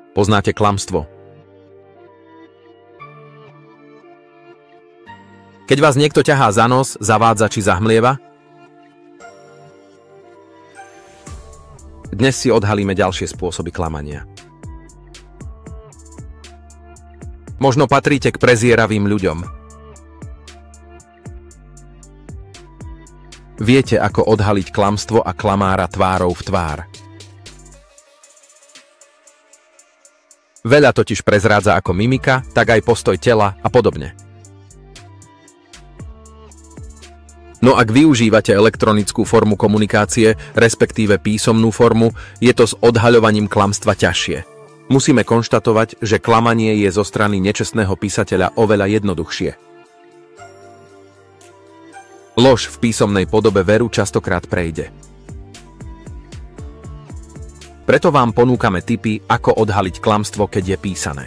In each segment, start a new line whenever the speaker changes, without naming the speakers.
Poznáte klamstvo? Keď vás niekto ťahá za nos, zavádza či zahmlieva? Dnes si odhalíme ďalšie spôsoby klamania. Možno patríte k prezieravým ľuďom. Viete, ako odhaliť klamstvo a klamára tvárou v tvár. Veľa totiž prezrádza ako mimika, tak aj postoj tela a podobne. No ak využívate elektronickú formu komunikácie, respektíve písomnú formu, je to s odhaľovaním klamstva ťažšie. Musíme konštatovať, že klamanie je zo strany nečestného písateľa oveľa jednoduchšie. Lož v písomnej podobe veru častokrát prejde. Preto vám ponúkame tipy, ako odhaliť klamstvo, keď je písané.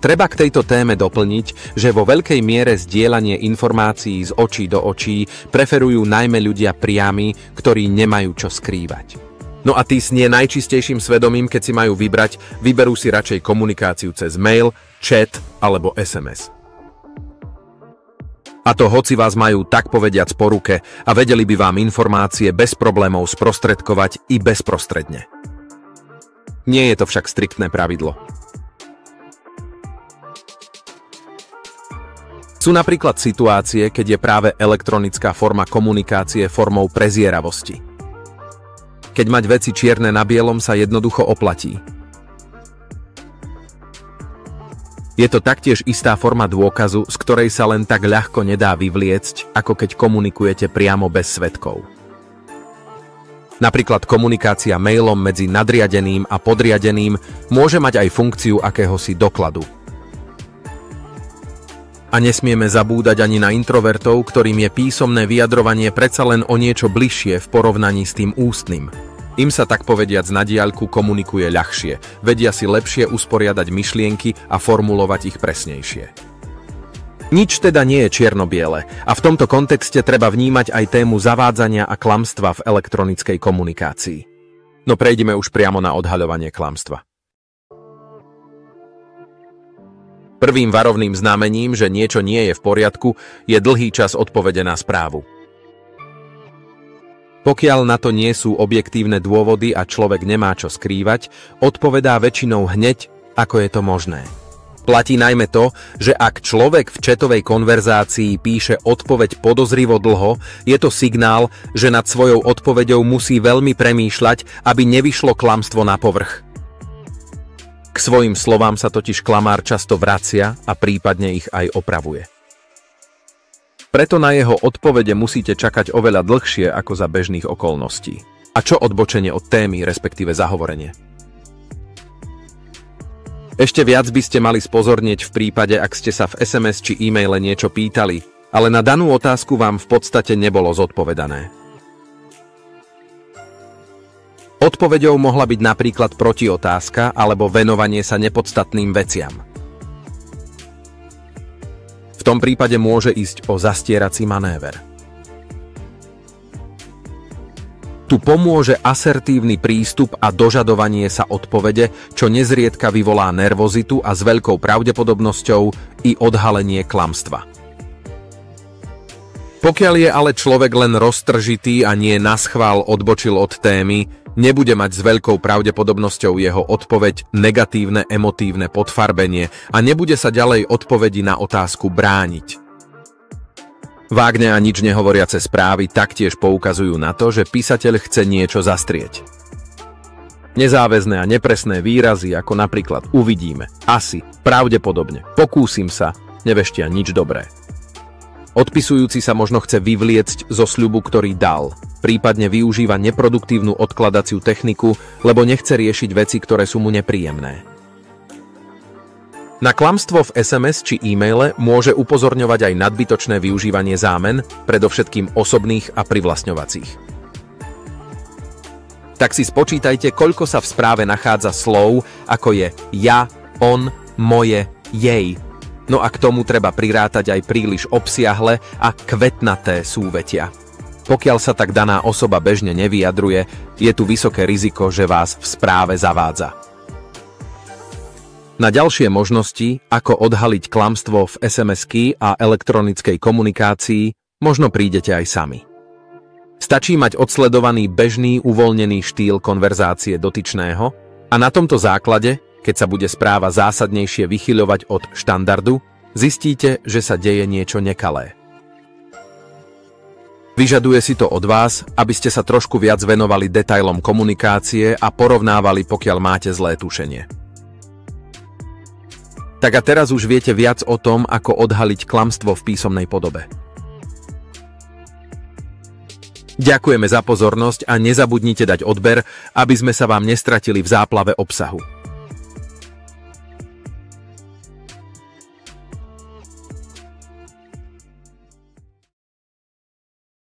Treba k tejto téme doplniť, že vo veľkej miere zdieľanie informácií z očí do očí preferujú najmä ľudia priami, ktorí nemajú čo skrývať. No a tí s nie najčistejším svedomím, keď si majú vybrať, vyberú si radšej komunikáciu cez mail, chat alebo SMS. A to hoci vás majú tak povediac po ruke a vedeli by vám informácie bez problémov sprostredkovať i bezprostredne. Nie je to však striktné pravidlo. Sú napríklad situácie, keď je práve elektronická forma komunikácie formou prezieravosti. Keď mať veci čierne na bielom sa jednoducho oplatí. Je to taktiež istá forma dôkazu, z ktorej sa len tak ľahko nedá vyvliecť, ako keď komunikujete priamo bez svedkov. Napríklad komunikácia mailom medzi nadriadeným a podriadeným môže mať aj funkciu akéhosi dokladu. A nesmieme zabúdať ani na introvertov, ktorým je písomné vyjadrovanie predsa len o niečo bližšie v porovnaní s tým ústnym. Im sa tak povediac na diaľku komunikuje ľahšie, vedia si lepšie usporiadať myšlienky a formulovať ich presnejšie. Nič teda nie je čierno-biele a v tomto kontexte treba vnímať aj tému zavádzania a klamstva v elektronickej komunikácii. No prejdime už priamo na odhaľovanie klamstva. Prvým varovným znamením, že niečo nie je v poriadku, je dlhý čas odpovede na správu. Pokiaľ na to nie sú objektívne dôvody a človek nemá čo skrývať, odpovedá väčšinou hneď, ako je to možné. Platí najmä to, že ak človek v chatovej konverzácii píše odpoveď podozrivo dlho, je to signál, že nad svojou odpoveďou musí veľmi premýšľať, aby nevyšlo klamstvo na povrch. K svojim slovám sa totiž klamár často vracia a prípadne ich aj opravuje. Preto na jeho odpovede musíte čakať oveľa dlhšie ako za bežných okolností. A čo odbočenie od témy, respektíve zahovorenie? Ešte viac by ste mali spozornieť v prípade, ak ste sa v SMS či e-maile niečo pýtali, ale na danú otázku vám v podstate nebolo zodpovedané. Odpoveďou mohla byť napríklad protiotázka alebo venovanie sa nepodstatným veciam. V tom prípade môže ísť o zastierací manéver. Tu pomôže asertívny prístup a dožadovanie sa odpovede, čo nezriedka vyvolá nervozitu a s veľkou pravdepodobnosťou i odhalenie klamstva. Pokiaľ je ale človek len roztržitý a nie naschvál odbočil od témy, nebude mať s veľkou pravdepodobnosťou jeho odpoveď negatívne emotívne podfarbenie a nebude sa ďalej odpovedi na otázku brániť. Vágne a nič nehovoriace správy taktiež poukazujú na to, že písateľ chce niečo zastrieť. Nezáväzné a nepresné výrazy ako napríklad uvidíme, asi, pravdepodobne, pokúsim sa, neveštia nič dobré. Odpisujúci sa možno chce vyvliecť zo sľubu, ktorý dal, prípadne využíva neproduktívnu odkladaciu techniku, lebo nechce riešiť veci, ktoré sú mu nepríjemné. Na klamstvo v SMS či e-maile môže upozorňovať aj nadbytočné využívanie zámen, predovšetkým osobných a privlastňovacích. Tak si spočítajte, koľko sa v správe nachádza slov, ako je ja, on, moje, jej. No a k tomu treba prirátať aj príliš obsiahle a kvetnaté súvetia. Pokiaľ sa tak daná osoba bežne nevyjadruje, je tu vysoké riziko, že vás v správe zavádza. Na ďalšie možnosti, ako odhaliť klamstvo v SMS-ky a elektronickej komunikácii, možno prídete aj sami. Stačí mať odsledovaný bežný uvoľnený štýl konverzácie dotyčného a na tomto základe, keď sa bude správa zásadnejšie vychyľovať od štandardu, zistíte, že sa deje niečo nekalé. Vyžaduje si to od vás, aby ste sa trošku viac venovali detailom komunikácie a porovnávali, pokiaľ máte zlé tušenie. Tak a teraz už viete viac o tom, ako odhaliť klamstvo v písomnej podobe. Ďakujeme za pozornosť a nezabudnite dať odber, aby sme sa vám nestratili v záplave obsahu.